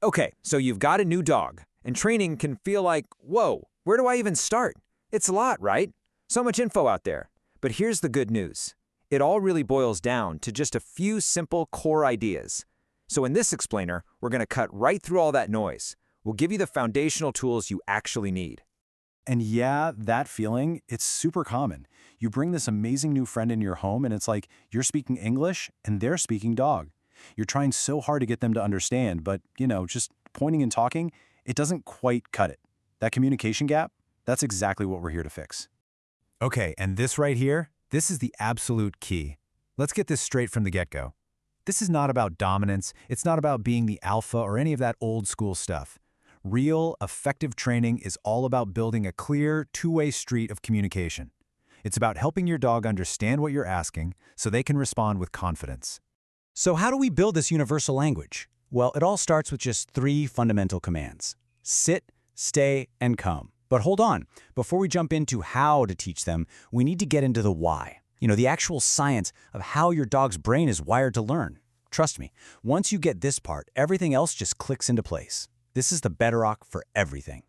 Okay, so you've got a new dog, and training can feel like, whoa, where do I even start? It's a lot, right? So much info out there. But here's the good news. It all really boils down to just a few simple core ideas. So in this explainer, we're going to cut right through all that noise. We'll give you the foundational tools you actually need. And yeah, that feeling, it's super common. You bring this amazing new friend in your home and it's like you're speaking English and they're speaking dog. You're trying so hard to get them to understand, but, just pointing and talking, it doesn't quite cut it. That communication gap, that's exactly what we're here to fix. Okay, and this right here, this is the absolute key. Let's get this straight from the get-go. This is not about dominance, it's not about being the alpha or any of that old school stuff. Real, effective training is all about building a clear, two-way street of communication. It's about helping your dog understand what you're asking so they can respond with confidence. So how do we build this universal language? Well, it all starts with just 3 fundamental commands: sit, stay, and come. But hold on, before we jump into how to teach them, we need to get into the why. The actual science of how your dog's brain is wired to learn. Trust me, once you get this part, everything else just clicks into place. This is the bedrock for everything.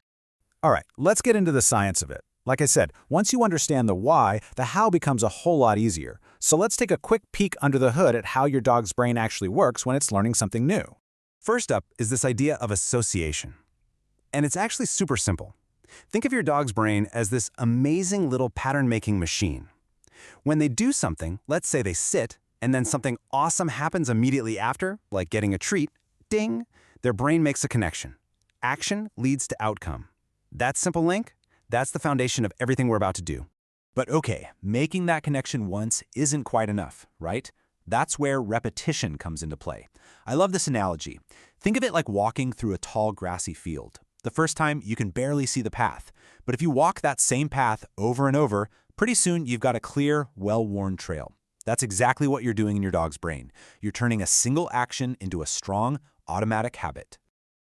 All right, let's get into the science of it. Like I said, once you understand the why, the how becomes a whole lot easier. So let's take a quick peek under the hood at how your dog's brain actually works when it's learning something new. First up is this idea of association. And it's actually super simple. Think of your dog's brain as this amazing little pattern-making machine. When they do something, let's say they sit, and then something awesome happens immediately after, like getting a treat, ding, their brain makes a connection. Action leads to outcome. That simple link, that's the foundation of everything we're about to do. But okay, making that connection once isn't quite enough, right? That's where repetition comes into play. I love this analogy. Think of it like walking through a tall grassy field. The first time, you can barely see the path. But if you walk that same path over and over, pretty soon you've got a clear, well-worn trail. That's exactly what you're doing in your dog's brain. You're turning a single action into a strong, automatic habit.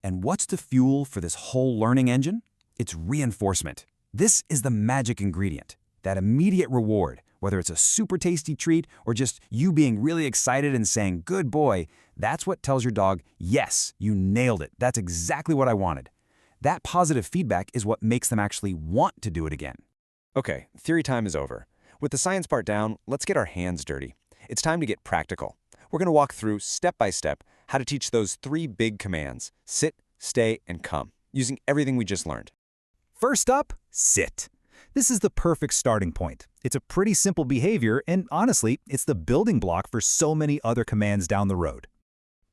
And what's the fuel for this whole learning engine? It's reinforcement. This is the magic ingredient. That immediate reward, whether it's a super tasty treat or just you being really excited and saying, "Good boy," that's what tells your dog, "Yes, you nailed it. That's exactly what I wanted." That positive feedback is what makes them actually want to do it again. Okay, theory time is over. With the science part down, let's get our hands dirty. It's time to get practical. We're going to walk through, step by step, how to teach those 3 big commands: sit, stay, and come, using everything we just learned. First up, sit. This is the perfect starting point. It's a pretty simple behavior, and honestly, it's the building block for so many other commands down the road.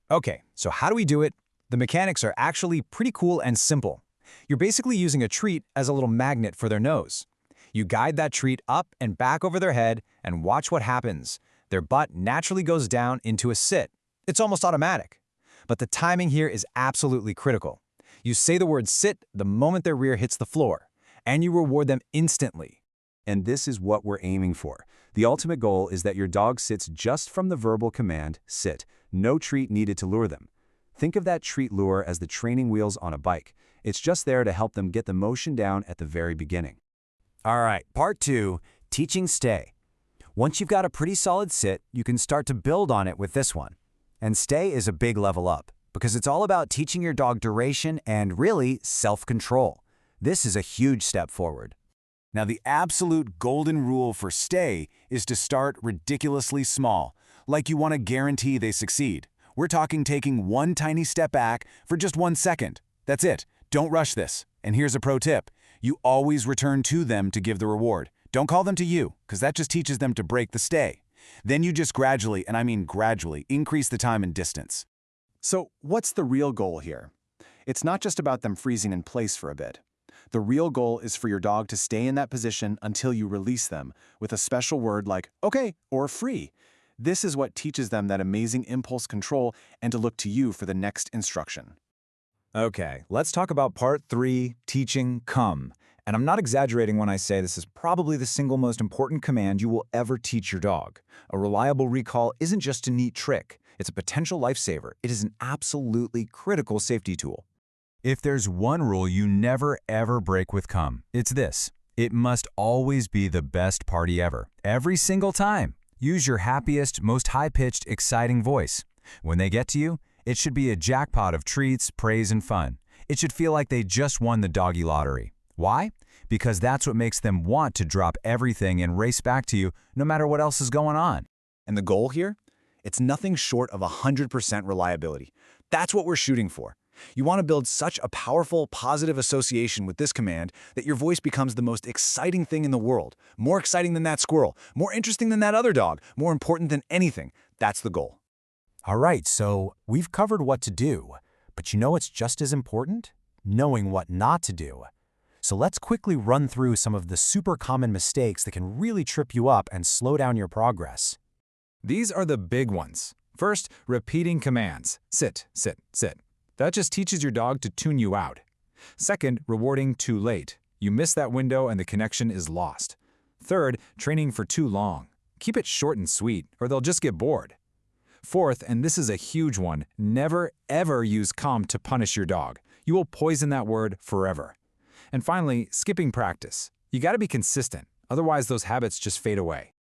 Okay, so how do we do it? The mechanics are actually pretty cool and simple. You're basically using a treat as a little magnet for their nose. You guide that treat up and back over their head and watch what happens. Their butt naturally goes down into a sit. It's almost automatic. But the timing here is absolutely critical. You say the word sit the moment their rear hits the floor, and you reward them instantly. And this is what we're aiming for. The ultimate goal is that your dog sits just from the verbal command, sit. No treat needed to lure them. Think of that treat lure as the training wheels on a bike. It's just there to help them get the motion down at the very beginning. All right, part 2, teaching stay. Once you've got a pretty solid sit, you can start to build on it with this one. And stay is a big level up, because it's all about teaching your dog duration and really self-control. This is a huge step forward. Now, the absolute golden rule for stay is to start ridiculously small, like you want to guarantee they succeed. We're talking taking one tiny step back for just 1 second. That's it. Don't rush this. And here's a pro tip. You always return to them to give the reward. Don't call them to you, because that just teaches them to break the stay. Then you just gradually, and I mean gradually, increase the time and distance. So what's the real goal here? It's not just about them freezing in place for a bit. The real goal is for your dog to stay in that position until you release them with a special word like "okay" or "free." This is what teaches them that amazing impulse control and to look to you for the next instruction. Okay, let's talk about part 3, teaching come. And I'm not exaggerating when I say this is probably the single most important command you will ever teach your dog. A reliable recall isn't just a neat trick. It's a potential lifesaver. It is an absolutely critical safety tool. If there's one rule you never ever break with come, it's this. It must always be the best party ever. Every single time. Use your happiest, most high-pitched, exciting voice. When they get to you, It should be a jackpot of treats, praise, and fun. It should feel like they just won the doggy lottery. Why? Because that's what makes them want to drop everything and race back to you no matter what else is going on. And the goal here? It's nothing short of 100% reliability. That's what we're shooting for. You want to build such a powerful, positive association with this command that your voice becomes the most exciting thing in the world. More exciting than that squirrel, more interesting than that other dog, more important than anything. That's the goal. All right, so we've covered what to do, but you know what's just as important? Knowing what not to do. So let's quickly run through some of the super common mistakes that can really trip you up and slow down your progress. These are the big ones. First, repeating commands. Sit, sit, sit. That just teaches your dog to tune you out. Second, rewarding too late. You miss that window and the connection is lost. Third, training for too long. Keep it short and sweet, or they'll just get bored. Fourth, and this is a huge one, never ever use calm to punish your dog. You will poison that word forever. And finally, skipping practice. You gotta be consistent, otherwise those habits just fade away.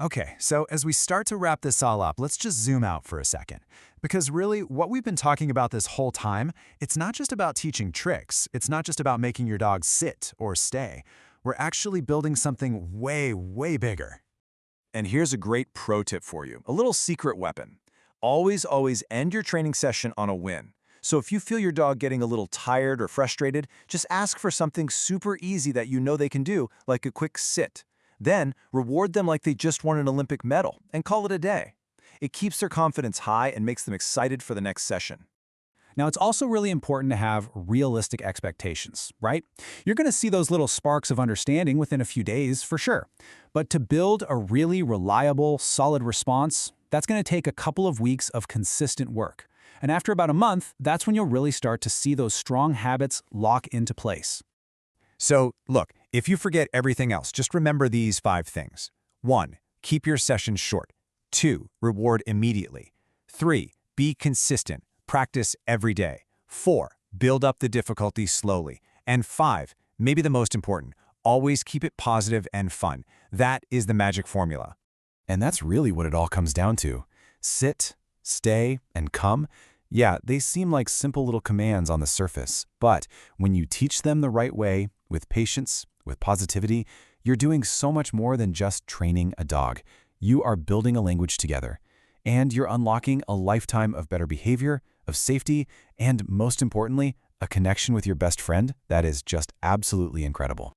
Okay, so as we start to wrap this all up, let's just zoom out for a second. Because really, what we've been talking about this whole time, it's not just about teaching tricks. It's not just about making your dog sit or stay. We're actually building something way, way bigger. And here's a great pro tip for you, a little secret weapon. Always end your training session on a win. So if you feel your dog getting a little tired or frustrated, just ask for something super easy that you know they can do, like a quick sit. Then, reward them like they just won an Olympic medal and call it a day. It keeps their confidence high and makes them excited for the next session. Now, it's also really important to have realistic expectations, right? You're going to see those little sparks of understanding within a few days, for sure. But to build a really reliable, solid response, that's going to take a couple of weeks of consistent work. And after about a month, that's when you'll really start to see those strong habits lock into place. So, look, if you forget everything else, just remember these 5 things. 1. Keep your sessions short. 2. Reward immediately. 3. Be consistent. Practice every day. 4. Build up the difficulty slowly. And 5. Maybe the most important, always keep it positive and fun. That is the magic formula. And that's really what it all comes down to. Sit, stay, and come. Yeah, they seem like simple little commands on the surface, but when you teach them the right way, with patience, with positivity, you're doing so much more than just training a dog. You are building a language together, and you're unlocking a lifetime of better behavior, of safety, and most importantly, a connection with your best friend that is just absolutely incredible.